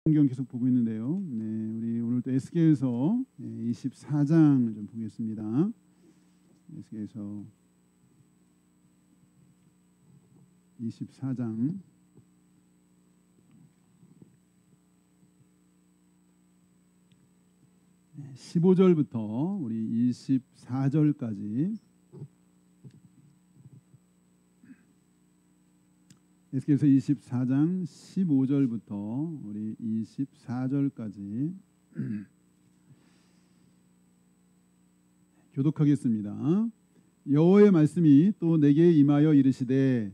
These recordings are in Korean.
성경 계속 보고 있는데요. 네, 우리 오늘 또 에스겔서 24장을 좀 보겠습니다. 에스겔서 24장 15절부터 우리 24절까지 에스겔서 24장 15절부터 우리 24절까지 교독하겠습니다. 여호와의 말씀이 또 내게 임하여 이르시되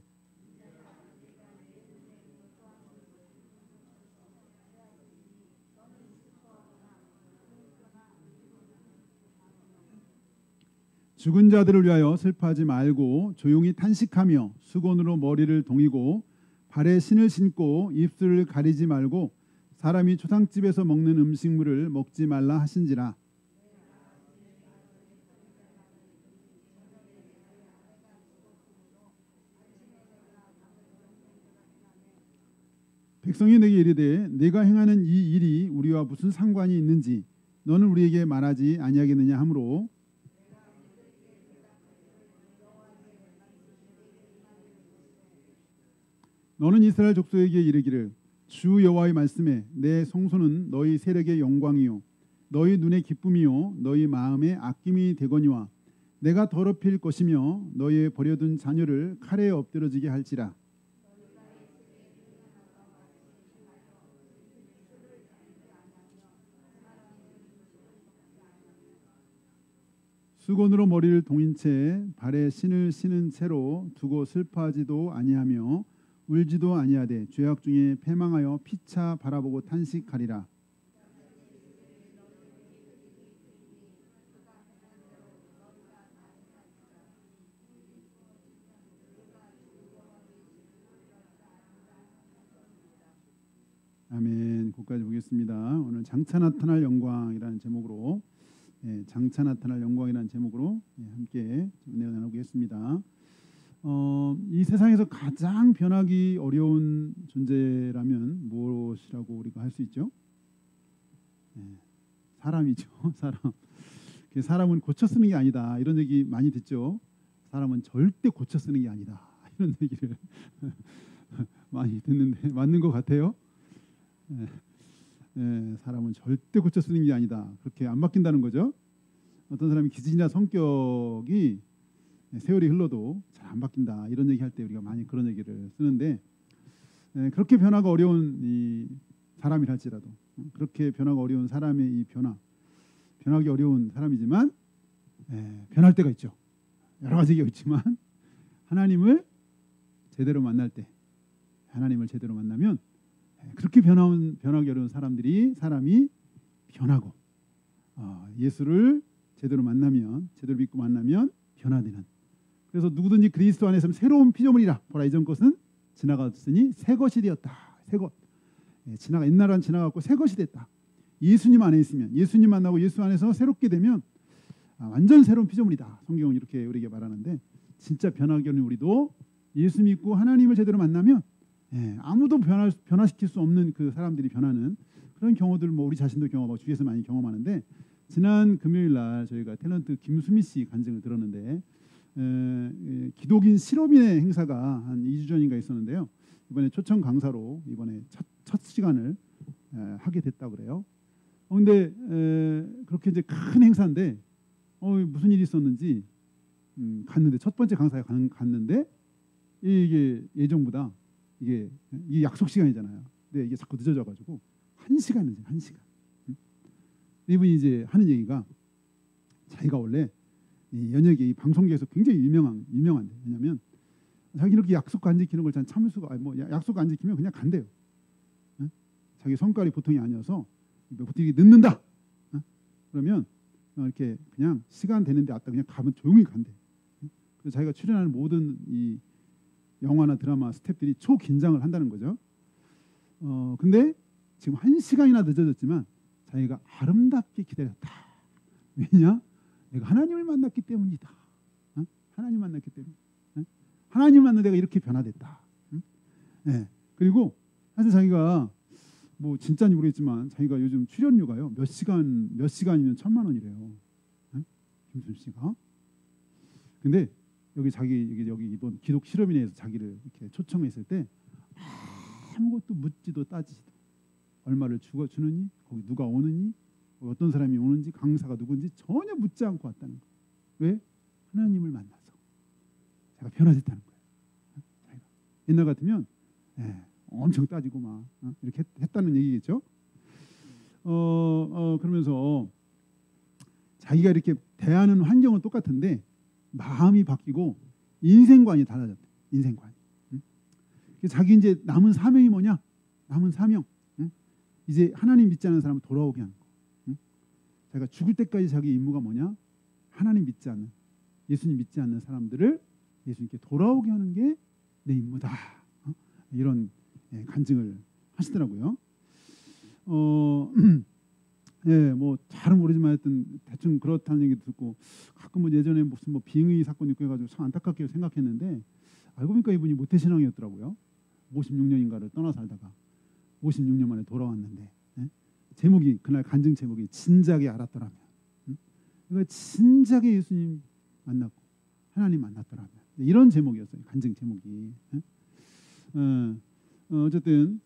죽은 자들을 위하여 슬퍼하지 말고 조용히 탄식하며 수건으로 머리를 동이고 발에 신을 신고 입술을 가리지 말고 사람이 초상집에서 먹는 음식물을 먹지 말라 하신지라. 백성이 내게 이르되 내가 행하는 이 일이 우리와 무슨 상관이 있는지 너는 우리에게 말하지 아니하겠느냐 하므로 너는 이스라엘 족속에게 이르기를 주 여호와의 말씀에 내 성소는 너희 세력의 영광이요 너희 눈의 기쁨이요 너희 마음의 아낌이 되거니와 내가 더럽힐 것이며 너희의 버려둔 자녀를 칼에 엎드러지게 할지라. 수건으로 머리를 동인 채 발에 신을 신은 채로 두고 슬퍼하지도 아니하며 울지도 아니하되 죄악 중에 패망하여 피차 바라보고 탄식하리라. 아멘. 거기까지 보겠습니다. 오늘 장차 나타날 영광이라는 제목으로 장차 나타날 영광이라는 제목으로 함께 은혜를 나누겠습니다. 이 세상에서 가장 변하기 어려운 존재라면 무엇이라고 우리가 할 수 있죠? 사람이죠. 사람은 고쳐 쓰는 게 아니다. 이런 얘기 많이 듣죠. 사람은 절대 고쳐 쓰는 게 아니다. 이런 얘기를 많이 듣는데 맞는 것 같아요. 사람은 절대 고쳐 쓰는 게 아니다. 그렇게 안 바뀐다는 거죠. 어떤 사람이 기질이나 성격이 세월이 흘러도 잘 안 바뀐다 이런 얘기할 때 우리가 많이 그런 얘기를 쓰는데 그렇게 변화가 어려운 이 사람이랄지라도 그렇게 변화가 어려운 사람의 이 변하기 어려운 사람이지만 변할 때가 있죠. 여러 가지가 있지만 하나님을 제대로 만날 때 하나님을 제대로 만나면 그렇게 변하기 어려운 사람이 변하고 예수를 제대로 믿고 만나면 변화되는. 그래서 누구든지 그리스도 안에 있으면 새로운 피조물이라. 보라 이전 것은 지나갔으니 새 것이 되었다. 새 것. 옛날은 지나갔고 새 것이 됐다. 예수님 안에 있으면 예수님 만나고 예수 안에서 새롭게 되면 완전 새로운 피조물이다. 성경은 이렇게 우리에게 말하는데 진짜 변하기 어려운 우리도 예수 믿고 하나님을 제대로 만나면 아무도 변화시킬 수 없는 그 사람들이 변하는 그런 경우들 우리 자신도 경험하고 주위에서 많이 경험하는데 지난 금요일 날 저희가 탤런트 김수미 씨 간증을 들었는데 기독인 실업인의 행사가 한 2주 전인가 있었는데요. 이번에 초청 강사로 이번에 첫 시간을 하게 됐다고 그래요. 근데 그렇게 이제 큰 행사인데 무슨 일이 있었는지 갔는데 첫 번째 강사에 갔는데 이게 예정보다 이게 약속 시간이잖아요. 근데 이게 자꾸 늦어져가지고 1시간 늦어요. 1시간. 이분이 이제 하는 얘기가 자기가 원래 이 연예계 이 방송계에서 굉장히 유명한데 왜냐면 자기 이렇게 약속 안 지키는 걸 잘 참을 수가 약속 안 지키면 그냥 간대요. 자기 성깔이 보통이 아니어서 보통이 늦는다. 그러면 이렇게 그냥 시간 되는데 왔다 그냥 가면 조용히 간대. 그래서 자기가 출연하는 모든 이 영화나 드라마 스태프들이 초긴장을 한다는 거죠. 근데 지금 1시간이나 늦어졌지만 자기가 아름답게 기다렸다. 왜냐? 내가 하나님을 만났기 때문이다. 하나님 만났기 때문에. 하나님 만나 내가 이렇게 변화됐다. 그리고 사실 자기가 뭐 진짜인지 모르겠지만 자기가 요즘 출연료가요 몇 시간이면 1,000만 원이래요. 네? 김순 씨가. 근데 여기 이번 기독 실업인회에서 자기를 이렇게 초청했을 때 아무것도 묻지도 따지지도 얼마를 주느니 거기 누가 오느니 어떤 사람이 오는지 강사가 누군지 전혀 묻지 않고 왔다는 거예요. 왜? 하나님을 만나서 제가 변화됐다는 거예요. 자기가. 옛날 같으면 엄청 따지고 막 이렇게 했다는 얘기겠죠. 그러면서 자기가 이렇게 대하는 환경은 똑같은데 마음이 바뀌고 인생관이 달라졌대. 인생관이. 자기 이제 남은 사명이 뭐냐? 남은 사명. 이제 하나님 믿지 않는 사람을 돌아오게 하는 거. 자기가 죽을 때까지 자기 임무가 뭐냐? 하나님 믿지 않는, 예수님 믿지 않는 사람들을 예수님께 돌아오게 하는 게 내 임무다. 이런 간증을 하시더라고요. 뭐 잘은 모르지만 하여튼 대충 그렇다는 얘기도 듣고 가끔 뭐 예전에 무슨 뭐 빙의 사건 있고 해가지고 참 안타깝게 생각했는데 알고 보니까 이분이 모태신앙이었더라고요. 56년인가를 떠나 살다가 56년 만에 돌아왔는데 제목이 그날 간증 제목이 진작에 알았더라면 그러니까 진작에 예수님 만났고 하나님 만났더라면 이런 제목이었어요. 간증 제목이. 어쨌든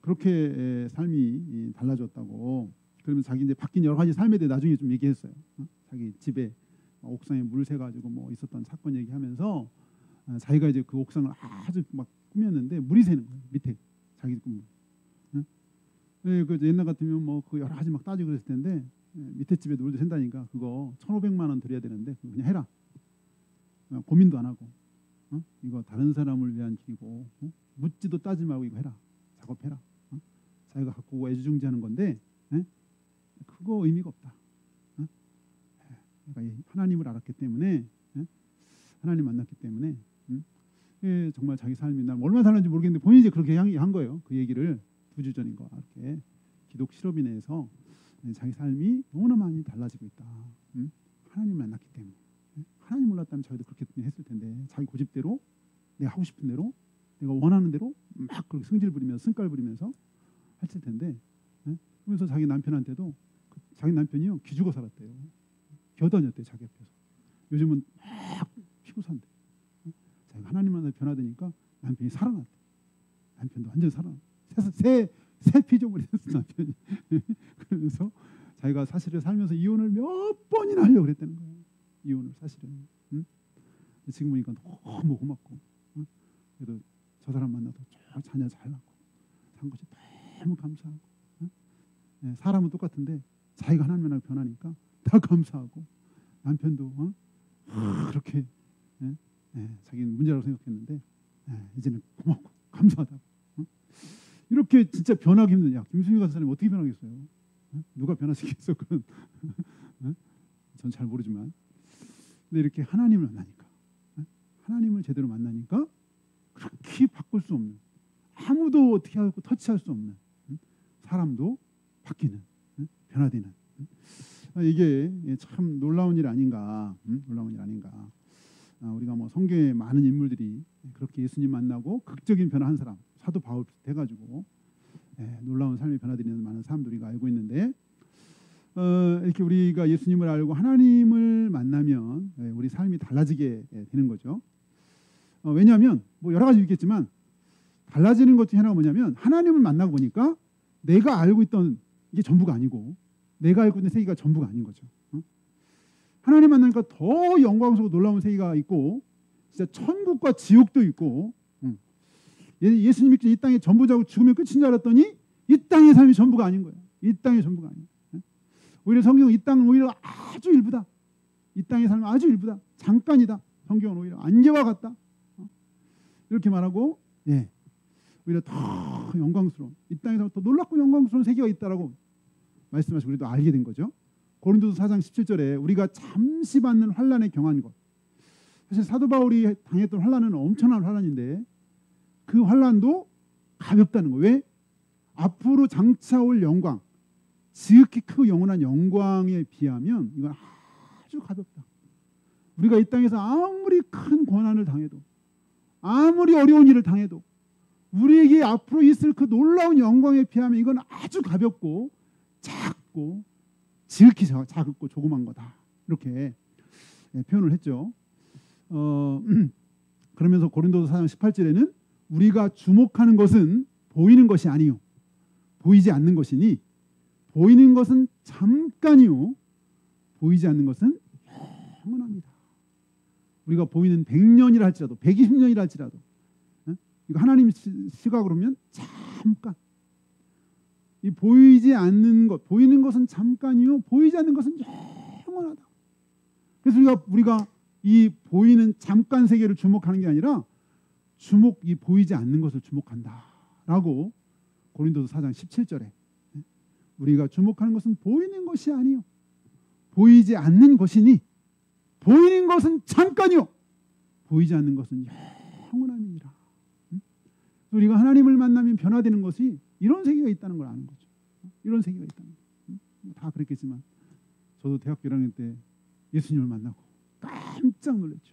그렇게 삶이 달라졌다고. 그러면 자기 이제 바뀐 여러 가지 삶에 대해 나중에 좀 얘기했어요. 자기 집에 옥상에 물 새가지고 뭐 있었던 사건 얘기하면서 자기가 이제 그 옥상을 아주 막 꾸몄는데 물이 새는 거예요. 밑에 자기 그 옛날 같으면 뭐 그 여러 가지 막 따지고 그랬을 텐데 밑에 집에 물도 샌다니까 그거 1,500만 원 드려야 되는데 그냥 해라. 고민도 안 하고 이거 다른 사람을 위한 길이고 묻지도 따지지 말고 이거 해라. 작업해라. 자기가 갖고 오고 애지중지하는 건데 그거 의미가 없다. 그러니까 하나님을 알았기 때문에 하나님 만났기 때문에 정말 자기 삶이 난 얼마나 살았는지 모르겠는데 본인이 이제 그렇게 한 거예요. 그 얘기를 2주 전인가 이렇게 기독 실업인회에서 자기 삶이 너무나 많이 달라지고 있다. 하나님 만났기 때문에. 하나님 몰랐다면 자기도 그렇게 했을 텐데 자기 고집대로 내가 하고 싶은 대로 내가 원하는 대로 막 그렇게 승질 부리면서 승깔 부리면서 했을 텐데 그러면서 자기 남편한테도 자기 남편이요 기죽어 살았대요. 겨다녔대 자기 옆에서. 요즘은 막 피고 산대. 자기가 하나님 만나 변화되니까 남편이 살아났대. 남편도 완전 살아났대. 새 피조물이 됐어 남편이. 그러면서 자기가 사실은 살면서 이혼을 몇 번이나 하려고 그랬다는 거예요. 이혼을 사실은. 지금 보니까 너무 고맙고 그래도 저 사람 만나도 저 자녀 잘 낳고 산 것이 너무 감사하고 사람은 똑같은데 자기가 하나님 만나고 변하니까 다 감사하고 남편도 그렇게 자기는 문제라고 생각했는데 이제는 고맙고 감사하다고. 이렇게 진짜 변하기 힘든 김순희 같은 사람이 어떻게 변하겠어요? 누가 변화시키겠어? 그건 전 잘 모르지만 근데 이렇게 하나님을 만나니까 하나님을 제대로 만나니까 그렇게 바꿀 수 없는 아무도 어떻게 하고 터치할 수 없는 사람도 바뀌는 변화되는 이게 참 놀라운 일 아닌가. 놀라운 일 아닌가. 우리가 뭐 성경에 많은 인물들이 그렇게 예수님 만나고 극적인 변화한 사람 사도 바울 돼가지고 놀라운 삶의 변화되는 많은 사람들이 우리가 알고 있는데 이렇게 우리가 예수님을 알고 하나님을 만나면 우리 삶이 달라지게 되는 거죠. 왜냐하면 뭐 여러 가지 있겠지만 달라지는 것 중에 하나가 뭐냐면 하나님을 만나고 보니까 내가 알고 있던 이게 전부가 아니고 내가 알고 있는 세계가 전부가 아닌 거죠. 하나님 만나니까 더 영광스럽고 놀라운 세계가 있고 진짜 천국과 지옥도 있고 예수님 믿기 이 땅에 전부자고 죽으면 끝인 줄 알았더니 이 땅의 삶이 전부가 아닌 거예요. 이 땅의 전부가 아니에요. 오히려 성경은 이 땅은 오히려 아주 일부다. 이 땅의 삶은 아주 일부다. 잠깐이다. 성경은 오히려 안개와 같다. 이렇게 말하고 오히려 더 영광스러운 이 땅에서 더 놀랍고 영광스러운 세계가 있다라고 말씀하시고 우리도 알게 된 거죠. 고린도서 4장 17절에 우리가 잠시 받는 환난에 경한 것. 사실 사도 바울이 당했던 환난은 엄청난 환난인데 그 환난도 가볍다는 거예요. 왜? 앞으로 장차 올 영광, 지극히 크고 영원한 영광에 비하면 이건 아주 가볍다. 우리가 이 땅에서 아무리 큰 고난을 당해도 아무리 어려운 일을 당해도 우리에게 앞으로 있을 그 놀라운 영광에 비하면 이건 아주 가볍고 작고 지극히 작고 조그만 거다. 이렇게 표현을 했죠. 그러면서 고린도서 4장 18절에는 우리가 주목하는 것은 보이는 것이 아니요 보이지 않는 것이니 보이는 것은 잠깐이요 보이지 않는 것은 영원합니다. 우리가 보이는 100년이라 할지라도 120년이라 할지라도 이거 하나님 시각으로 보면 잠깐. 이 보이지 않는 것, 보이는 것은 잠깐이요 보이지 않는 것은 영원하다. 그래서 우리가 이 보이는 잠깐 세계를 주목하는 게 아니라 이 보이지 않는 것을 주목한다라고 고린도서 4장 17절에 우리가 주목하는 것은 보이는 것이 아니요 보이지 않는 것이니 보이는 것은 잠깐이요 보이지 않는 것은 영원함이니라. 우리가 하나님을 만나면 변화되는 것이 이런 세계가 있다는 걸 아는 거죠. 이런 세계가 있다는 거. 다 그랬겠지만 저도 대학교 1학년 때 예수님을 만나고 깜짝 놀랐죠.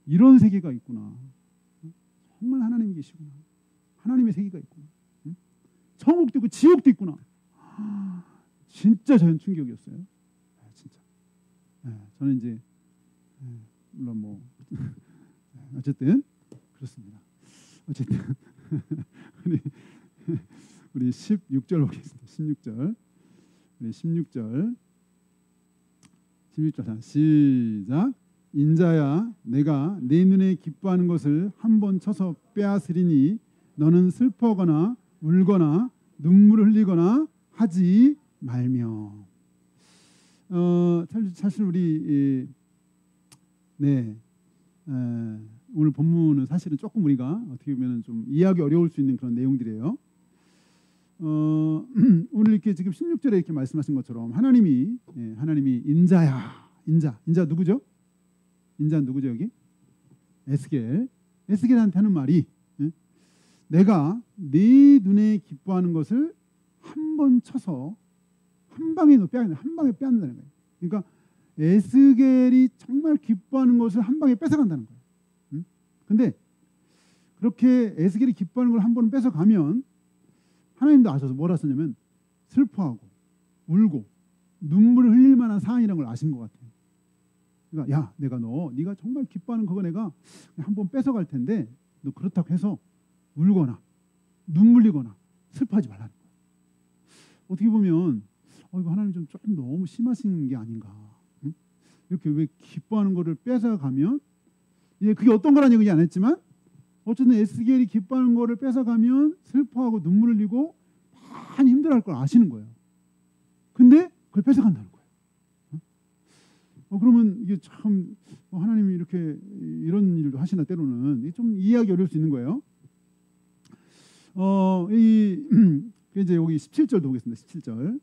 이런 세계가 있구나. 정말 하나님이 계시구나. 하나님의 세계가 있구나. 천국도 있고 지옥도 있구나. 진짜 저는 충격이었어요. 진짜. 저는 이제 물론 뭐 어쨌든 그렇습니다. 어쨌든 우리 16절 보겠습니다. 16절. 우리 16절 시작. 인자야 내가 내 눈에 기뻐하는 것을 한 번 쳐서 빼앗으리니 너는 슬퍼하거나 울거나 눈물을 흘리거나 하지 말며. 사실 우리 오늘 본문은 사실은 조금 우리가 어떻게 보면 좀 이해하기 어려울 수 있는 그런 내용들이에요. 오늘 이렇게 지금 16절에 이렇게 말씀하신 것처럼 하나님이 인자야. 인자 누구죠? 인자 누구죠 여기? 에스겔한테 하는 말이 내가 네 눈에 기뻐하는 것을 한 번 쳐서 한 방에 빼앗는다는 거예요. 그러니까 에스겔이 정말 기뻐하는 것을 한 방에 뺏어간다는 거예요. 근데 그렇게 에스겔이 기뻐하는 걸 한 번 뺏어가면 하나님도 아셔서 뭐라 썼냐면 슬퍼하고 울고 눈물을 흘릴 만한 사안이라는 걸 아신 것 같아요. 그러니까 야 네가 정말 기뻐하는 그거 내가 한 번 뺏어갈 텐데 너 그렇다고 해서 울거나 눈물 흘리거나 슬퍼하지 말라는 거예요. 어떻게 보면 이거 하나님 좀 조금 너무 심하신 게 아닌가. 이렇게 왜 기뻐하는 거를 뺏어가면 그게 어떤 거라는 얘기 안 했지만 어쨌든 에스겔이 기뻐하는 거를 뺏어가면 슬퍼하고 눈물 흘리고 많이 힘들어할 걸 아시는 거예요. 근데 그걸 뺏어간다는 거예요. 그러면 이게 참 하나님이 이렇게 이런 일도 하시나 때로는 좀 이해하기 어려울 수 있는 거예요. 이제 여기 17절도 보겠습니다. 17절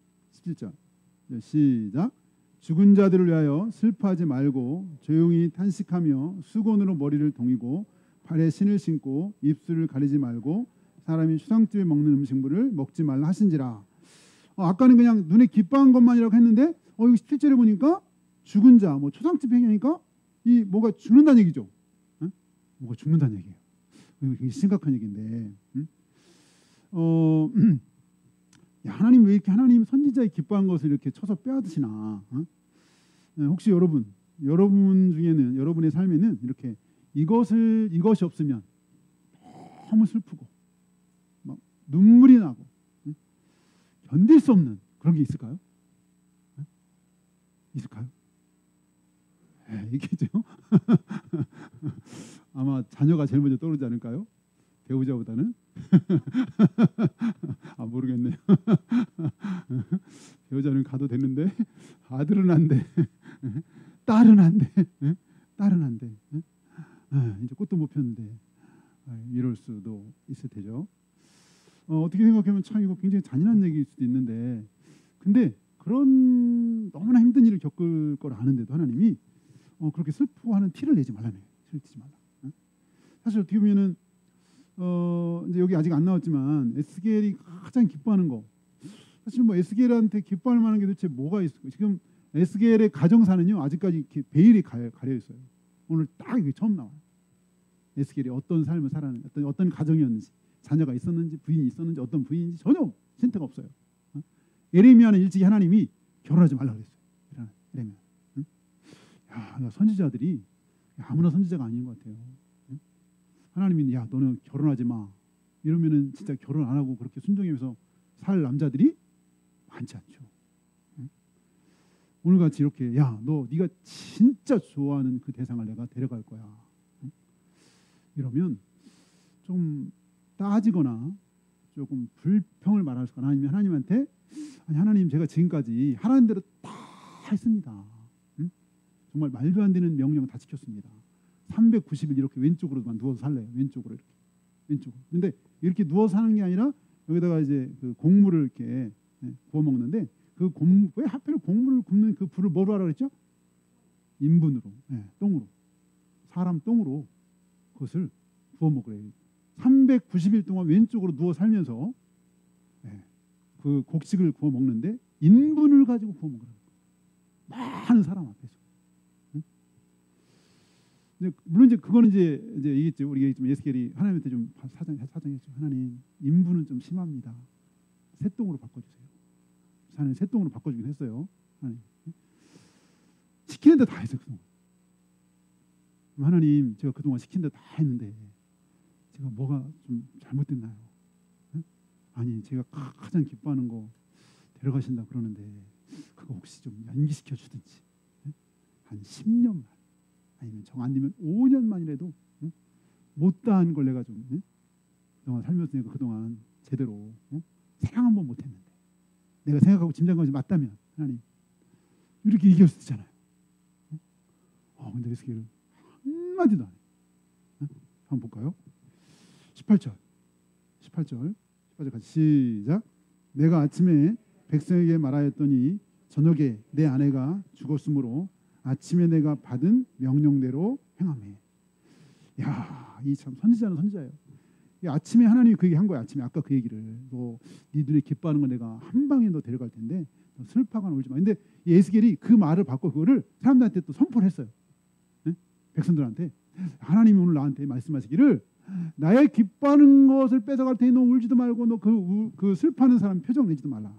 시작. 죽은 자들을 위하여 슬퍼하지 말고 조용히 탄식하며 수건으로 머리를 동이고 발에 신을 신고 입술을 가리지 말고 사람이 추상집에 먹는 음식물을 먹지 말라 하신지라. 아까는 그냥 눈에 기뻐한 것만이라고 했는데 여기 17절에 보니까 죽은 자, 초상집 행위니까 이 뭐가 죽는다는 얘기죠. 뭐가 죽는다는 얘기예요. 이거 굉장히 심각한 얘기인데. 하나님 왜 이렇게 하나님 선지자의 기뻐한 것을 이렇게 쳐서 빼앗으시나? 혹시 여러분 중에는 여러분의 삶에는 이렇게 이것이 없으면 너무 슬프고 막 눈물이 나고 견딜 수 없는 그런 게 있을까요? 있을까요? 있겠죠. 아마 자녀가 제일 먼저 떠오르지 않을까요? 배우자보다는. 모르겠네요. 배우자는 가도 되는데 아들은 안 돼. 딸은 안 돼. 이제 꽃도 못 폈는데 이럴 수도 있을 테죠. 어떻게 생각하면 참 이거 굉장히 잔인한 얘기일 수도 있는데 근데 그런 너무나 힘든 일을 겪을 걸 아는데도 하나님이 그렇게 슬퍼하는 티를 내지 말라네. 슬프지 말라. 사실 어떻게 보면은 이제 여기 아직 안 나왔지만 에스겔이 가장 기뻐하는 거 사실 에스겔한테 기뻐할 만한 게 도대체 뭐가 있을까? 지금 에스겔의 가정사는요 아직까지 이렇게 베일이 가려 있어요. 오늘 딱 이게 처음 나와요. 에스겔이 어떤 삶을 살았는지, 어떤 가정이었는지, 자녀가 있었는지, 부인이 있었는지, 어떤 부인인지 전혀 힌트가 없어요. 예레미야는 일찍이 하나님이 결혼하지 말라고 했어요. 예레미야. 야, 선지자들이 아무나 선지자가 아닌 것 같아요. 하나님이 야 너는 결혼하지 마 이러면은 진짜 결혼 안 하고 그렇게 순종해서 살 남자들이 많지 않죠. 오늘같이 이렇게 야 너 네가 진짜 좋아하는 그 대상을 내가 데려갈 거야. 이러면 좀 따지거나 조금 불평을 말할 수가 아니면 하나님한테 아니 하나님 제가 지금까지 하라는 대로 다 했습니다. 정말 말도 안 되는 명령 다 지켰습니다. 390일 이렇게 왼쪽으로만 누워서 살래요. 왼쪽으로 이렇게 왼쪽으로. 근데 이렇게 누워서 사는 게 아니라 여기다가 이제 그 곡물을 이렇게 구워 먹는데 그 왜 하필 곡물을 굽는 그 불을 뭐로 하라 그랬죠? 인분으로, 똥으로, 사람 똥으로 그것을 구워 먹으래요. 390일 동안 왼쪽으로 누워 살면서 그 곡식을 구워 먹는데 인분을 가지고 구워 먹으라는 거예요. 많은 사람 앞에서. 물론 이제 그거는 이제 얘기했죠. 우리가 좀 에스겔이 하나님한테 좀 사정했죠. 하나님 인분은 좀 심합니다. 새똥으로 바꿔주세요. 하나님 새똥으로 바꿔주긴 했어요. 하나님 시키는 데 다 했어요. 그동안. 하나님 제가 그동안 시킨 데 다 했는데 제가 뭐가 좀 잘못됐나요? 아니 제가 가장 기뻐하는 거 데려가신다 그러는데 그거 혹시 좀 연기시켜 주든지 한 10년만 아니면 정 안 되면 5년만이라도 못다한 걸 내가 좀 그동안 살면서 내가 그동안 제대로 사랑 한번 못했는데 내가 생각하고 짐작한 것이 맞다면 하나님 이렇게 얘기할 수 있잖아요. 근데 에스겔은 한마디도 안 해요. 한번 볼까요? 18절 같이 시작. 내가 아침에 백성에게 말하였더니 저녁에 내 아내가 죽었으므로 아침에 내가 받은 명령대로 행하매. 야, 이 참 선지자는 선지자예요. 이 아침에 하나님이 그 얘기 한 거야. 아침에 아까 그 얘기를 너 네 눈에 기뻐하는 건 내가 한 방에 너 데려갈 텐데 너 슬퍼하거나 울지 마. 근데 이 에스겔이 그 말을 받고 그거를 사람들한테 또 선포를 했어요. 백성들한테 하나님이 오늘 나한테 말씀하시기를 나의 기뻐하는 것을 뺏어갈 테니 너 울지도 말고 너 그 슬퍼하는 사람 표정 내지도 말라.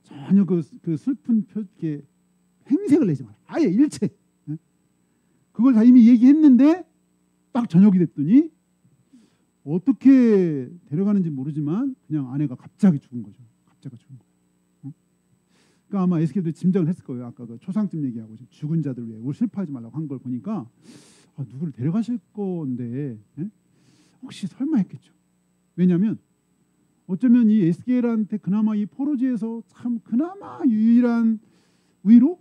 전혀 그 슬픈 이렇게 행색을 내지 마라. 아예 일체. 그걸 다 이미 얘기했는데 딱 저녁이 됐더니 어떻게 데려가는지 모르지만 그냥 아내가 갑자기 죽은 거죠. 갑자기 죽은 거예요. 그러니까 아마 에스겔도 짐작을 했을 거예요. 아까 그 초상집 얘기하고 죽은 자들 위해 우리 슬퍼하지 말라고 한 걸 보니까 누구를 데려가실 건데 혹시 설마 했겠죠. 왜냐하면 어쩌면 이 에스겔한테 그나마 이 포로지에서 참 그나마 유일한 위로,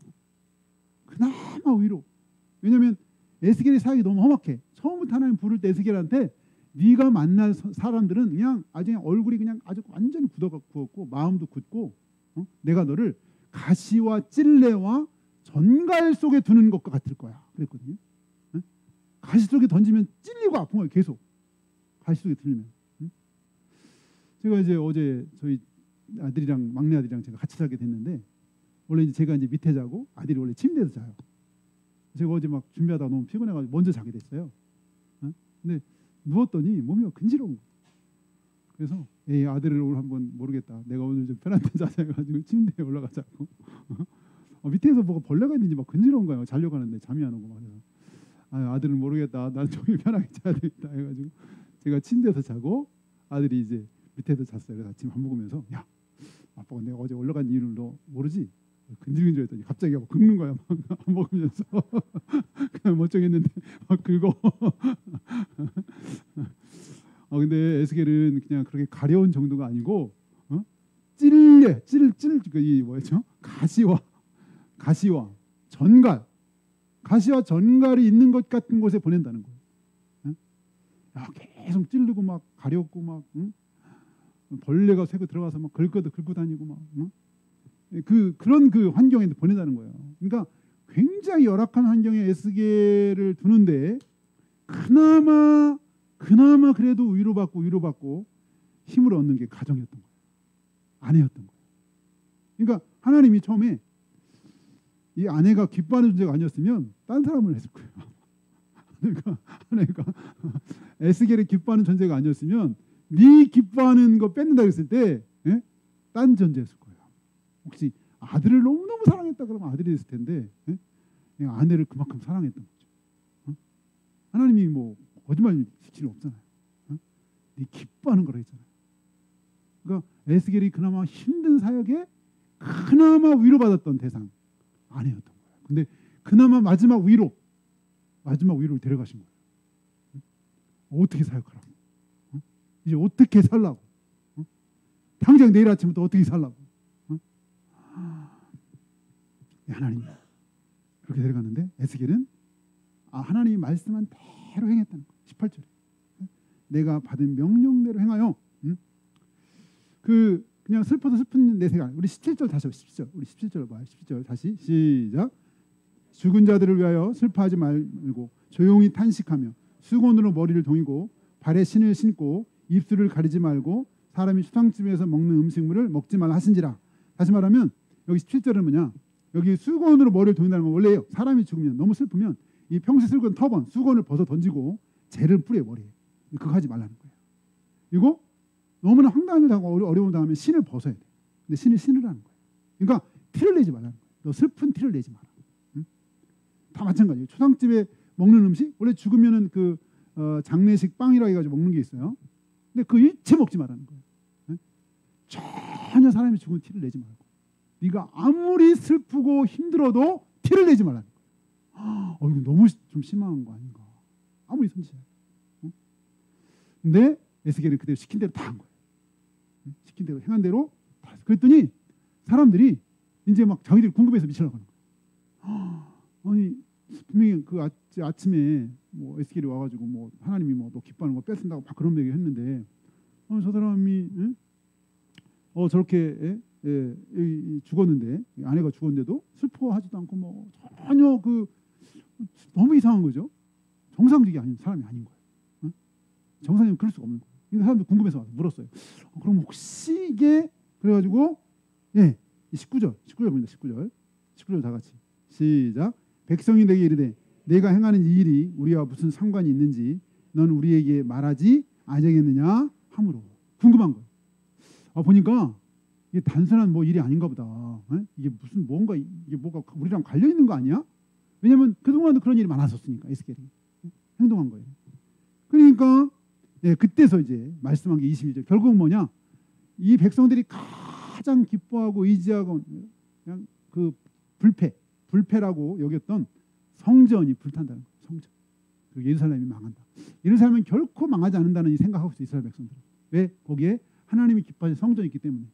왜냐하면 에스겔의 사역이 너무 험악해. 처음부터 하나님 부를 때 에스겔한테 네가 만날 사람들은 그냥 아주 얼굴이 그냥 아주 완전히 굳었고 마음도 굳고 내가 너를 가시와 찔레와 전갈 속에 두는 것과 같을 거야. 그랬거든요. 가시 속에 던지면 찔리고 아픈 거예요. 계속 가시 속에 들면. 제가 이제 어제 저희 아들이랑 막내 아들이랑 제가 같이 자게 됐는데 원래 이제 제가 이제 밑에 자고 아들이 원래 침대에서 자요. 제가 어제 막 준비하다가 너무 피곤해가지고 먼저 자게 됐어요. 근데 누웠더니 몸이 근지러운 거예요. 그래서 아들을 오늘 한번 모르겠다. 내가 오늘 좀 편한 데 자자 해가지고 침대에 올라가자고. 밑에서 뭐가 벌레가 있는지 막 근지러운 거예요. 자려고 하는데 잠이 안 오고 막 해서 아들은 모르겠다. 난 저기 편하게 자야 되겠다 해가지고 제가 침대에서 자고 아들이 이제 밑에서 잤어요. 그래서 아침 밥 먹으면서 야 아빠가 내가 어제 올라간 이유를 너 모르지? 근질근질했더니 갑자기 막 긁는 거야. 막 먹으면서 그냥 멀쩡했는데 막 긁어. 근데 에스겔은 그냥 그렇게 가려운 정도가 아니고 이 뭐였죠? 가시와 전갈이 있는 것 같은 곳에 보낸다는 거예요. 계속 찌르고 막 가렵고 막 벌레가 새고 들어가서 막 긁고 다니고 막 그런 환경에 보낸다는 거예요. 그러니까 굉장히 열악한 환경에 에스겔을 두는데 그나마 그래도 위로받고 힘을 얻는 게 가정이었던 거예요. 아내였던 거예요. 그러니까 하나님이 처음에 이 아내가 기뻐하는 존재가 아니었으면 딴 사람을 했을 거예요. 그러니까 에스겔이 기뻐하는 존재가 아니었으면 네 기뻐하는 거 뺏는다 그랬을 때 예? 딴 존재였을 거예요. 혹시 아들을 너무너무 사랑했다 그러면 아들이 됐을 텐데 예? 그냥 아내를 그만큼 사랑했던 거죠. 어? 하나님이 뭐 거짓말 시키는 없잖아요. 어? 네 기뻐하는 거라 했잖아요. 그러니까 에스겔이 그나마 힘든 사역에 그나마 위로받았던 대상 아내였던 거예요. 근데 그나마 마지막 위로를 데려가신 거예요. 어떻게 사역하라고? 이제 어떻게 살라고? 당장 내일 아침부터 어떻게 살라고? 하나님 그렇게 데려갔는데 에스겔은 하나님이 말씀한 대로 행했다는 거예요. 18절에 내가 받은 명령대로 행하여 그냥 슬퍼도 슬픈 내세가 우리 17절 다시 17절 우리 17절 봐요. 17절 다시 시작. 죽은 자들을 위하여 슬퍼하지 말고 조용히 탄식하며 수건으로 머리를 동이고 발에 신을 신고 입술을 가리지 말고 사람이 수상집에서 먹는 음식물을 먹지 말라 하신지라. 다시 말하면 여기 17절은 뭐냐? 여기 수건으로 머리를 동인다는 건 원래요. 사람이 죽으면 너무 슬프면 이 평소에 쓰고 있는 터번 수건을 벗어 던지고 재를 뿌려 머리에. 그거 하지 말라는 거예요. 그리고 너무나 황당한 일 하고 어려움을 당하면 신을 벗어야 돼. 근데 신을 신으라는 거예요. 그러니까 티를 내지 말라는 거예요. 너 슬픈 티를 내지 마라. 응? 다 마찬가지예요. 초상집에 먹는 음식 원래 죽으면은 장례식 빵이라 해가지고 먹는 게 있어요. 근데 그 일체 먹지 말라는 거예요. 응? 전혀 사람이 죽은 티를 내지 말고 네가 아무리 슬프고 힘들어도 티를 내지 말라는 거예요. 이거 너무 좀 심한 거 아닌가? 아무리 선지자. 응? 근데 에스겔이 그대로 시킨 대로 다 한 거예요. 시킨 대로 행한 대로 다 했어요. 그랬더니 사람들이 이제 막 자기들이 궁금해서 미치려고 하는 거예요. 아니 분명히 그 아침에 뭐 에스겔이 와가지고 뭐 하나님이 뭐 너 기뻐하는 거 뺏는다고 막 그런 얘기 했는데 저 사람이 저렇게 죽었는데 아내가 죽었는데도 슬퍼하지도 않고 뭐 전혀 너무 이상한 거죠. 정상적이 아닌 사람이 아닌 거예요. 정상이면 그럴 수가 없는 거예요. 그러니까 사람들 궁금해서 와서 물었어요. 그럼 혹시 이게 그래가지고 19절 봅니다. 19절 다 같이 시작. 백성이 내게 이르되 내가 행하는 이 일이 우리와 무슨 상관이 있는지 넌 우리에게 말하지 아니하겠느냐 하므로 궁금한 거예요. 보니까 이게 단순한 뭐 일이 아닌가 보다. 이게 무슨 뭔가 이게 뭐가 우리랑 관련 있는 거 아니야? 왜냐하면 그동안도 그런 일이 많았었으니까 에스겔이 행동한 거예요. 그러니까 그때서 이제 말씀한 게 22절 결국 뭐냐? 이 백성들이 가장 기뻐하고 의지하고 그냥 그 불패라고 여겼던 성전이 불탄다는 거예요. 성전. 그리고 예루살렘이 망한다. 예루살렘은 결코 망하지 않는다는 이 생각하고 있어요. 이스라엘 백성들은. 왜? 거기에 하나님이 기뻐하신 성전이 있기 때문에.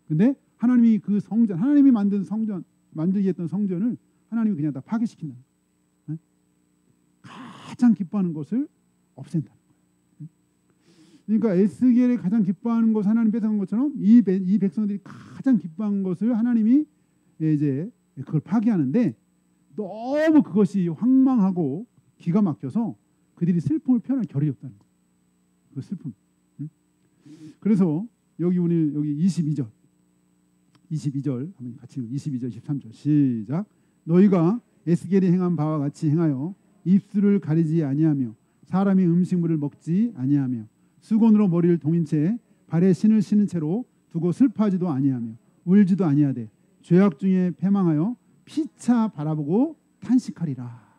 근데 하나님이 그 성전, 하나님이 만든 성전, 만들게 했던 성전을 하나님이 그냥 다 파괴시킨다. 가장 기뻐하는 것을 없앤다. 그러니까 에스겔이 가장 기뻐하는 것을 하나님 뺏어간 것처럼 이 백성들이 가장 기뻐한 것을 하나님이 이제 그걸 파괴하는데 너무 그것이 황망하고 기가 막혀서 그들이 슬픔을 표현할 겨를이 없다는 거예요. 그 슬픔. 그래서 여기 22절 한번 같이 22절 23절 시작. 너희가 에스겔이 행한 바와 같이 행하여 입술을 가리지 아니하며 사람이 음식물을 먹지 아니하며 수건으로 머리를 동인 채 발에 신을 신은 채로 두고 슬퍼하지도 아니하며 울지도 아니하되 죄악 중에 패망하여 피차 바라보고 탄식하리라.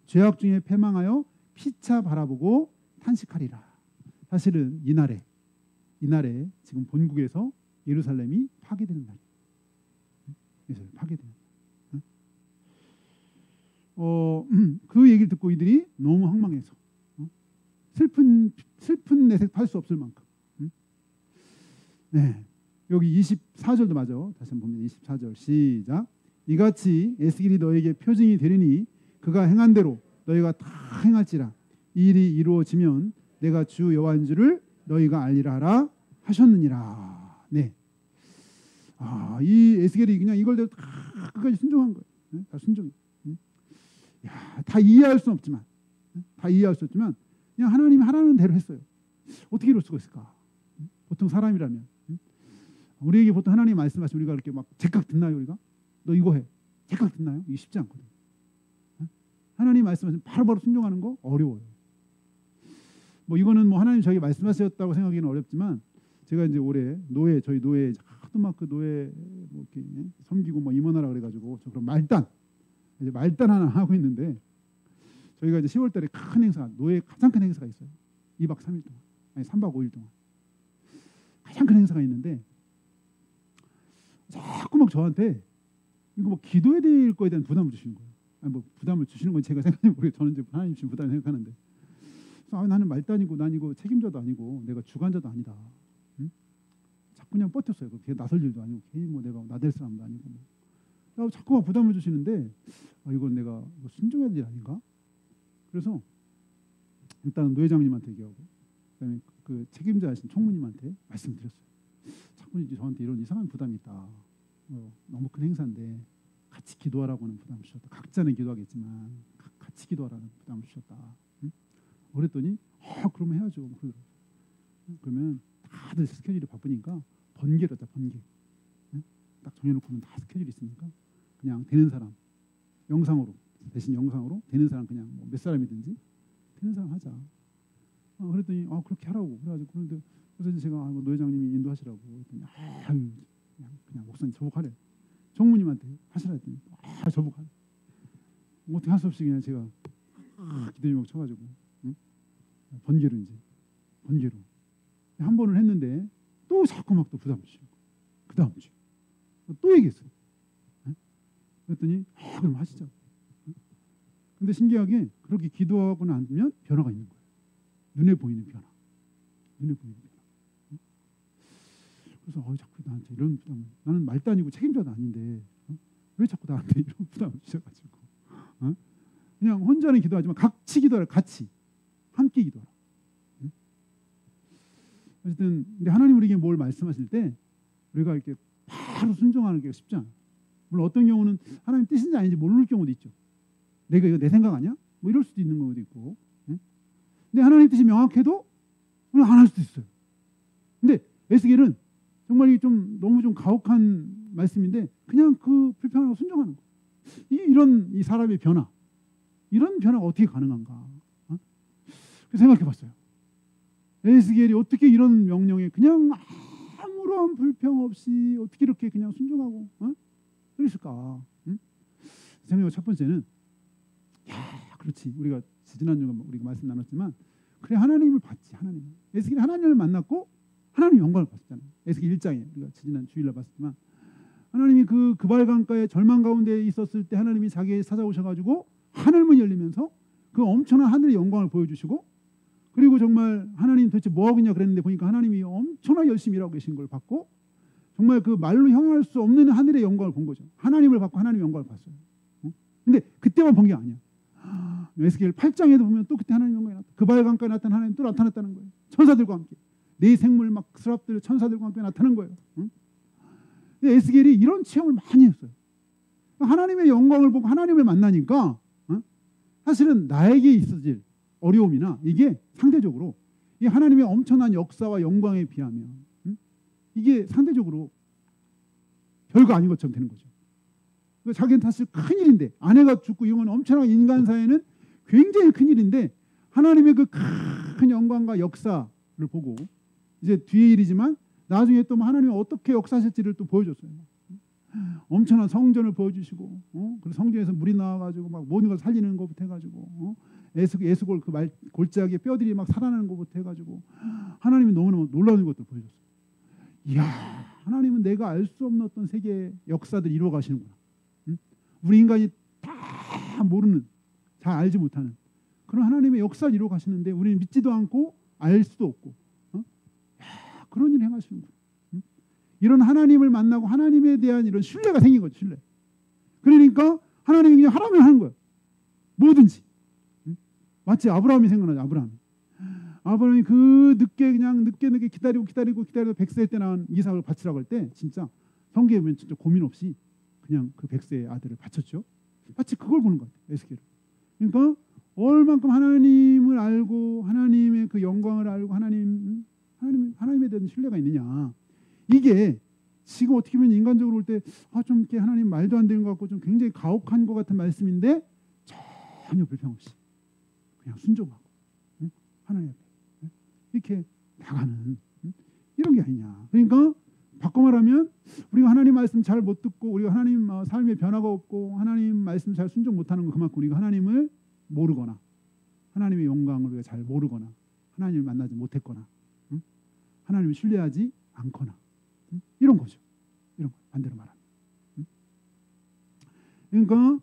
죄악 중에 패망하여 피차 바라보고 탄식하리라. 사실은 이날에 지금 본국에서 예루살렘이 파괴되는 날이에요. 예루살렘 파괴되는 날. 그 얘기를 듣고 이들이 너무 황망해서 슬픈 내색 팔 수 없을 만큼. 여기 24절도 맞아. 다시 한번 보면 24절 시작. 이같이 에스겔이 너에게 표징이 되리니 그가 행한 대로 너희가 다 행할지라. 이 일이 이루어지면 내가 주 여호와인 줄을 너희가 알리라 하라 하셨느니라. 이 에스겔이 그냥 이걸 다 끝까지 순종한 거예요. 다 순종. 다 이해할 수는 없지만, 그냥 하나님이 하라는 대로 했어요. 어떻게 이럴 수가 있을까? 보통 사람이라면 우리에게 보통 하나님 말씀하시면 우리가 이렇게 막 제깍 듣나요? 우리가 너 이거 해. 제깍 듣나요? 이게 쉽지 않거든. 하나님 말씀하시면 바로바로 순종하는 거 어려워요. 뭐 이거는 뭐 하나님 저에게 말씀하셨다고 생각하기는 어렵지만 제가 이제 올해 저희 노예 하도 막 그 노예 뭐 이렇게 섬기고 뭐 임원하라 그래가지고 저 그럼 말단 하나 하고 있는데 저희가 이제 10월달에 큰 행사 노예 가장 큰 행사가 있어요. 2박 3일 동안 아니 3박 5일 동안 가장 큰 행사가 있는데 자꾸 막 저한테 이거 뭐 기도해야 될 거에 대한 부담을 주시는 거예요. 아니 뭐 부담을 주시는 건 제가 생각하면 모르겠어요. 저는 이제 하나님 주신 부담을 생각하는데 나는 말단이고 난 이거 책임자도 아니고 내가 주관자도 아니다. 응? 자꾸 그냥 버텼어요. 걔 나설 일도 아니고 괜히 뭐 내가 나댈 사람도 아니고 뭐. 자꾸 막 부담을 주시는데 이건 내가 뭐 순종해야 될 일 아닌가? 그래서 일단 노회장님한테 얘기하고 그다음에 그 책임자이신 총무님한테 말씀드렸어요. 자꾸 이제 저한테 이런 이상한 부담이 있다. 너무 큰 행사인데 같이 기도하라고는 부담을 주셨다. 각자는 기도하겠지만 같이 기도하라는 부담을 주셨다. 응? 그랬더니 그러면 해야죠. 그러면 다들 스케줄이 바쁘니까 번개로 하자. 번개. 응? 딱 정해놓고는 다 스케줄이 있으니까 그냥 되는 사람 영상으로 대신 영상으로 되는 사람 그냥 뭐 몇 사람이든지 되는 사람 하자. 그랬더니 그렇게 하라고 그래가지고 그래서 제가 뭐 노회장님이 인도하시라고 했더니 그냥 목사님 저복하래. 총무님한테 하시라 했더니 저복하래. 어떻게 할 수 없이 그냥 제가 기도제목 쳐가지고 응? 번개로 한 번을 했는데 또 자꾸 막 또 부담 주시고 그 다음 주에 또 얘기했어요. 응? 그랬더니 그럼 하시죠. 근데 신기하게 그렇게 기도하고 나면 변화가 있는 거예요. 눈에 보이는 변화. 그래서 자꾸 나한테 이런 부담을 나는 말단이고 책임자도 아닌데 왜 자꾸 나한테 이런 부담을 주셔가지고 그냥 혼자는 기도하지만 같이 기도하라. 같이 함께 기도하라. 어쨌든 근데 하나님 우리에게 뭘 말씀하실 때 우리가 이렇게 바로 순종하는 게 쉽지 않아요. 물론 어떤 경우는 하나님 뜻인지 아닌지 모를 경우도 있죠. 내가 이거 내 생각 아니야? 뭐 이럴 수도 있는 경우도 있고. 근데 하나님 뜻이 명확해도 안 할 수도 있어요. 근데 에스겔은 정말 좀 너무 좀 가혹한 말씀인데 그냥 그 불평하고 순종하는 거. 이런 이 사람의 변화, 이런 변화가 어떻게 가능한가? 그래서 생각해봤어요. 에스겔이 어떻게 이런 명령에 그냥 아무런 불평 없이 어떻게 이렇게 그냥 순종하고 그랬을까? 생각해 첫 번째는 그렇지. 우리가 지난주에 우리가 말씀 나눴지만 그래 하나님을 봤지. 에스겔이 하나님을 만났고 하나님 영광을 봤잖아요. 에스겔 1장에 우리가 지난 주일날 봤지만 하나님이 그 그발강가의 절망 가운데 있었을 때 하나님이 자기에게 찾아오셔가지고 하늘문이 열리면서 그 엄청난 하늘의 영광을 보여주시고 그리고 정말 하나님 도대체 뭐 하겠냐 그랬는데 보니까 하나님이 엄청나게 열심히 일하고 계신 걸 봤고 정말 그 말로 형용할 수 없는 하늘의 영광을 본 거죠. 하나님을 봤고 하나님의 영광을 봤어요. 근데 그때만 본 게 아니야. 에스겔 8장에도 보면 또 그때 하나님 영광이 나타났다. 그발강가에 나타난 하나님 또 나타났다는 거예요. 천사들과 함께. 네 생물 막 스랍들 천사들과 함께 나타나는 거예요. 에스겔이 이런 체험을 많이 했어요. 하나님의 영광을 보고 하나님을 만나니까 사실은 나에게 있어질 어려움이나 이게 상대적으로 이 하나님의 엄청난 역사와 영광에 비하면 이게 상대적으로 별거 아닌 것처럼 되는 거죠. 자기는 사실 큰일인데 아내가 죽고 이건 엄청난 인간사에는 굉장히 큰일인데 하나님의 그 큰 영광과 역사를 보고 이제 뒤의 일이지만 나중에 또 하나님이 어떻게 역사하실지를 또 보여줬어요. 엄청난 성전을 보여주시고 그리고 성전에서 물이 나와가지고 막 모든 걸 살리는 것부터 해가지고 에스골 그 골짜기에 뼈들이 막 살아나는 것부터 해가지고 하나님이 너무너무 놀라운 것들 보여줬어요. 이야 하나님은 내가 알 수 없는 어떤 세계의 역사들 이루어 가시는구나. 우리 인간이 다 모르는 잘 알지 못하는 그런 하나님의 역사를 이루어 가시는데 우리는 믿지도 않고 알 수도 없고 그런 일을 행하시는구나. 이런 하나님을 만나고 하나님에 대한 이런 신뢰가 생긴 거죠. 신뢰. 그러니까 하나님이 그냥 하라면 하는 거예요. 뭐든지. 마치 아브라함이 생각나죠. 아브라함이 그 늦게 기다리고 100세 때 낳은 이삭을 바치라고 할 때 진짜 성경에 보면 진짜 고민 없이 그냥 그 100세의 아들을 바쳤죠. 마치 그걸 보는 것 같아요. 에스겔은. 그러니까 얼만큼 하나님을 알고 하나님의 그 영광을 알고 하나님에 대한 신뢰가 있느냐. 이게 지금 어떻게 보면 인간적으로 볼 때 좀 이렇게 하나님 말도 안 되는 것 같고 좀 굉장히 가혹한 것 같은 말씀인데 전혀 불평 없이 그냥 순종하고 하나님 앞에 이렇게 나가는 이런 게 아니냐. 그러니까 바꿔 말하면 우리가 하나님 말씀 잘 못 듣고 우리가 하나님 삶의 변화가 없고 하나님 말씀 잘 순종 못하는 거 그만큼 우리가 하나님을 모르거나 하나님의 영광을 우리가 잘 모르거나 하나님을 만나지 못했거나 하나님을 신뢰하지 않거나 이런 거죠. 이런 거 반대로 말하면. 그러니까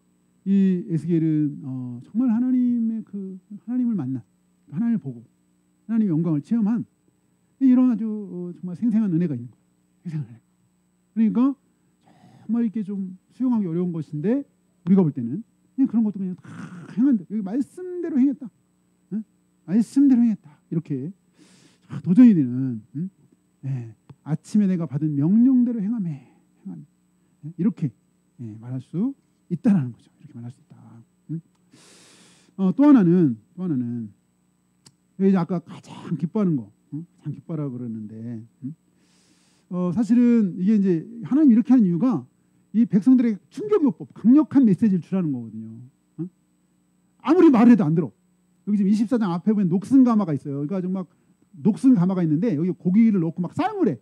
이 에스겔은 정말 하나님의 하나님을 만난 하나님을 보고 하나님의 영광을 체험한 이런 아주 정말 생생한 은혜가 있는 거예요. 생생한 은혜. 그러니까 정말 이렇게 좀 수용하기 어려운 것인데 우리가 볼 때는 그냥 그런 것도 그냥 다 행한다. 여기 말씀대로 행했다. 말씀대로 행했다. 이렇게 도전이 되는 아침에 내가 받은 명령대로 행함에 이렇게 말할 수 있다라는 거죠. 이렇게 말할 수 있다. 또 하나는 이제 아까 가장 기뻐하는 거, 가장 기뻐하라 그러는데 사실은 이게 이제 하나님 이렇게 하는 이유가 이 백성들의 충격요법, 강력한 메시지를 주라는 거거든요. 아무리 말해도 안 들어. 여기 지금 24장 앞에 보면 녹슨 가마가 있어요. 그러니까 좀 막 녹슨 가마가 있는데 여기 고기를 넣고 막 삶을 해.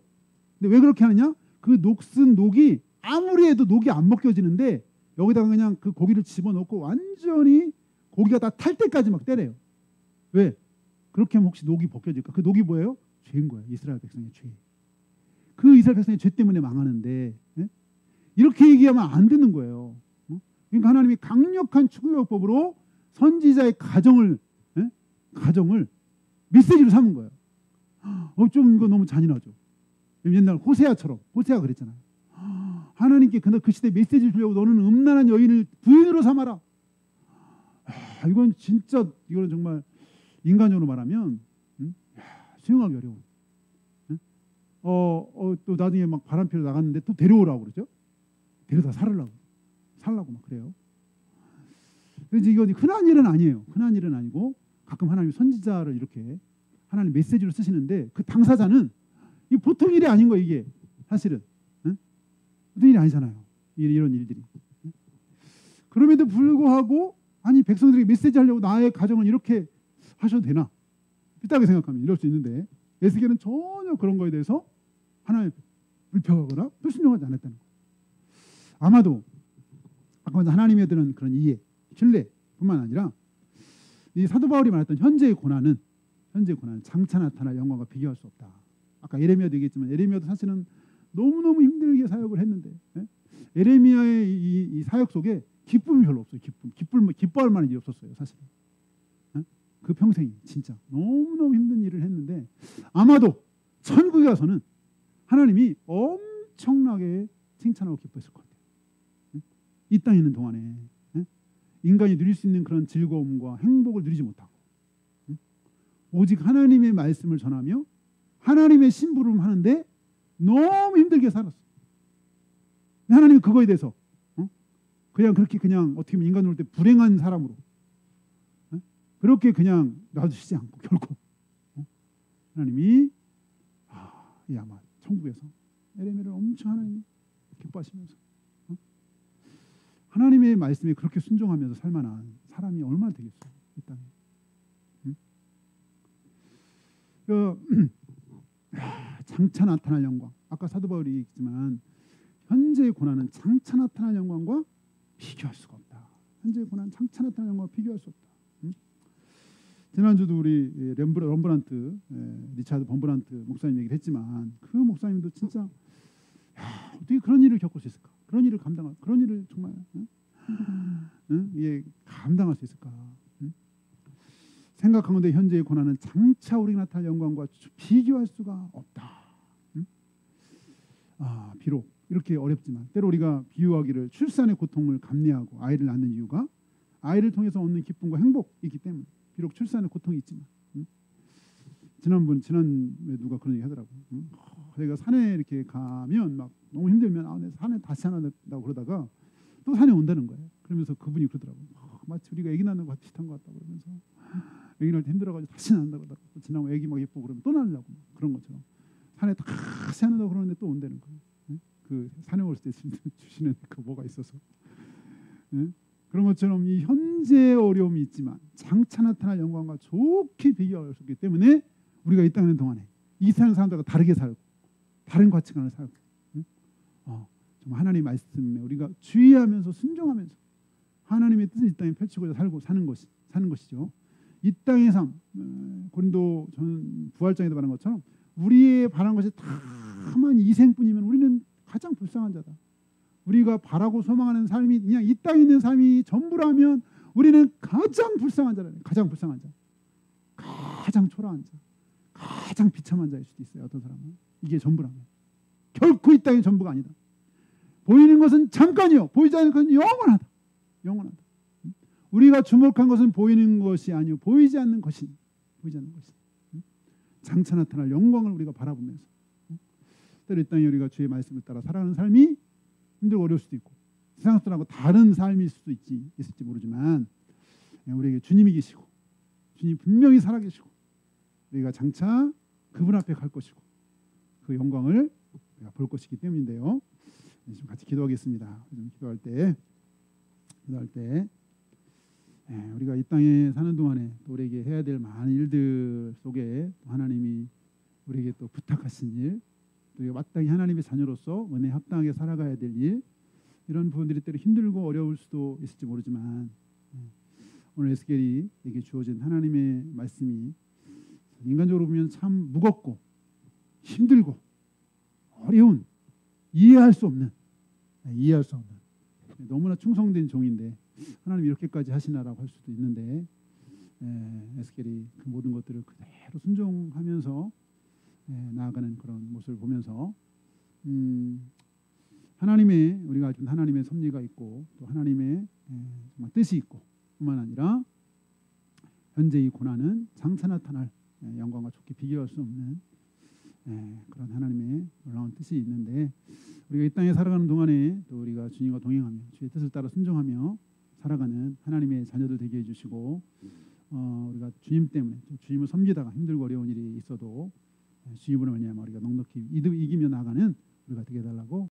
근데 왜 그렇게 하느냐? 그 녹슨 녹이 아무리 해도 녹이 안 벗겨지는데 여기다가 그냥 그 고기를 집어넣고 완전히 고기가 다 탈 때까지 막 때려요. 왜? 그렇게 하면 혹시 녹이 벗겨질까? 그 녹이 뭐예요? 죄인 거예요. 이스라엘 백성의 죄. 그 이스라엘 백성의 죄 때문에 망하는데 이렇게 얘기하면 안 되는 거예요. 그러니까 하나님이 강력한 축구요법으로 선지자의 가정을 메시지로 삼은 거예요. 좀 이거 너무 잔인하죠. 옛날 호세아처럼 호세아가 그랬잖아요. 하나님께 그 시대 메시지를 주려고 너는 음란한 여인을 부인으로 삼아라. 이건 진짜 이거는 정말 인간적으로 말하면 수용하기 어려운. 또 나중에 막 바람피러 나갔는데 또 데려오라고 그러죠. 데려다 살라고 막 그래요. 그래서 이건 흔한 일은 아니에요. 흔한 일은 아니고 가끔 하나님 선지자를 이렇게 하나님 메시지로 쓰시는데 그 당사자는 이 보통 일이 아닌 거예요. 이게 사실은 보통 일이 아니잖아요. 이런 일들이. 그럼에도 불구하고 아니 백성들에게 메시지 하려고 나의 가정을 이렇게 하셔도 되나? 삐딱하게 생각하면 이럴 수 있는데 에스겔은 전혀 그런 거에 대해서 하나님 불평하거나 불순종하지 않았다는 거예요. 아마도 아까 먼저 하나님에 대한 그런 이해, 신뢰뿐만 아니라 이 사도 바울이 말했던 현재의 고난은 장차 나타날 영광과 비교할 수 없다. 아까 예레미야도 얘기했지만 예레미야도 사실은 너무너무 힘들게 사역을 했는데 예레미야의 이 사역 속에 기쁨이 별로 없어요. 기뻐할 만한 일이 없었어요. 사실은. 그 평생이 진짜 너무너무 힘든 일을 했는데 아마도 천국에 가서는 하나님이 엄청나게 칭찬하고 기뻐했을 것 같아요. 이 땅에 있는 동안에 인간이 누릴 수 있는 그런 즐거움과 행복을 누리지 못하고 오직 하나님의 말씀을 전하며 하나님의 심부름 하는데 너무 힘들게 살았어. 하나님은 그거에 대해서 그냥 그렇게 그냥 어떻게 보면 인간으로 볼 때 불행한 사람으로 그렇게 그냥 놔두시지 않고 결코 하나님이 이 아마 천국에서 에레미야를 엄청 하나님이 기뻐하시면서 하나님의 말씀에 그렇게 순종하면서 살만한 사람이 얼마나 되겠어요 이 땅에. 장차 나타날 영광. 아까 사도 바울이 얘기했지만 현재의 고난은 장차 나타날 영광과 비교할 수가 없다. 현재의 고난 장차 나타날 영광과 비교할 수 없다. 지난주도 우리 럼브란트 리차드 범브란트 목사님 얘기를 했지만 그 목사님도 진짜 어떻게 그런 일을 겪을 수 있을까? 그런 일을 정말 이게 감당할 수 있을까? 생각하건대 현재의 고난은 장차 우리가 나타날 영광과 비교할 수가 없다. 비록 이렇게 어렵지만 때로 우리가 비유하기를 출산의 고통을 감내하고 아이를 낳는 이유가 아이를 통해서 얻는 기쁨과 행복이기 때문에 비록 출산의 고통이 있지만 지난번에 누가 그런 얘기 하더라고요. 저희가 산에 이렇게 가면 막 너무 힘들면 내 산에 다시 하나 된다고 그러다가 또 산에 온다는 거예요. 그러면서 그분이 그러더라고요. 마치 우리가 아기 낳는 것 비슷한 것 같다 그러면서 아기 낳을 때 힘들어가지고 다시 낳는다고 그러더라고요. 지나면 아기 막 예쁘고 그러면 또 낳으려고 그런 것처럼 산에 다시 하는다고 그러는데 또 온다는 거예요. 그 산에 올 때 주시는 그 뭐가 있어서 그런 것처럼 이 현재 어려움이 있지만 장차 나타날 영광과 좋게 비교할 수 있기 때문에 우리가 이 땅에 있는 동안에 이 세상 사람들과 다르게 살고 다른 가치관을 살고 좀 하나님의 말씀에 우리가 주의하면서 순종하면서 하나님의 뜻을 이 땅에 펼치고자 살고 사는 것이죠. 이 땅의 삶, 고린도 전 부활장에도 말한 것처럼 우리의 바란 것이 다만 이생뿐이면 우리는 가장 불쌍한 자다. 우리가 바라고 소망하는 삶이 그냥 이 땅에 있는 삶이 전부라면 우리는 가장 불쌍한 자라네. 가장 불쌍한 자, 가장 초라한 자, 가장 비참한 자일 수도 있어요. 어떤 사람은 이게 전부라면 결코 이 땅이 전부가 아니다. 보이는 것은 잠깐이요, 보이지 않는 것은 영원하다. 영원하다. 우리가 주목한 것은 보이는 것이 아니요, 보이지 않는 것이. 장차 나타날 영광을 우리가 바라보면서 때로 이 땅에 우리가 주의 말씀을 따라 살아가는 삶이 힘들고 어려울 수도 있고 세상 사람하고 다른 삶일 수도 있을지 모르지만 우리에게 주님이 계시고 주님 분명히 살아계시고 우리가 장차 그분 앞에 갈 것이고 그 영광을 우리가 볼 것이기 때문인데요. 좀 같이 기도하겠습니다. 좀 기도할 때 우리가 이 땅에 사는 동안에 또 우리에게 해야 될 많은 일들 속에 하나님이 우리에게 또 부탁하신 일, 우리가 마땅히 하나님의 자녀로서 은혜에 합당하게 살아가야 될 일, 이런 부분들이 때로 힘들고 어려울 수도 있을지 모르지만 오늘 에스겔이에게 주어진 하나님의 말씀이 인간적으로 보면 참 무겁고 힘들고 어려운, 이해할 수 없는 너무나 충성된 종인데 하나님 이렇게까지 하시나라고 할 수도 있는데 에스겔이 그 모든 것들을 그대로 순종하면서 나아가는 그런 모습을 보면서 하나님의 우리가 알던 하나님의 섭리가 있고 또 하나님의 정말 뜻이 있고 뿐만 아니라 현재 이 고난은 장차 나타날 영광과 좋게 비교할 수 없는 그런 하나님의 놀라운 뜻이 있는데 우리가 이 땅에 살아가는 동안에 또 우리가 주님과 동행하며 주의 뜻을 따라 순종하며 살아가는 하나님의 자녀들 되게 해주시고 우리가 주님 때문에 주님을 섬기다가 힘들고 어려운 일이 있어도 주님으로 말미암아 우리가 넉넉히 이기며 나가는 우리가 되게 해달라고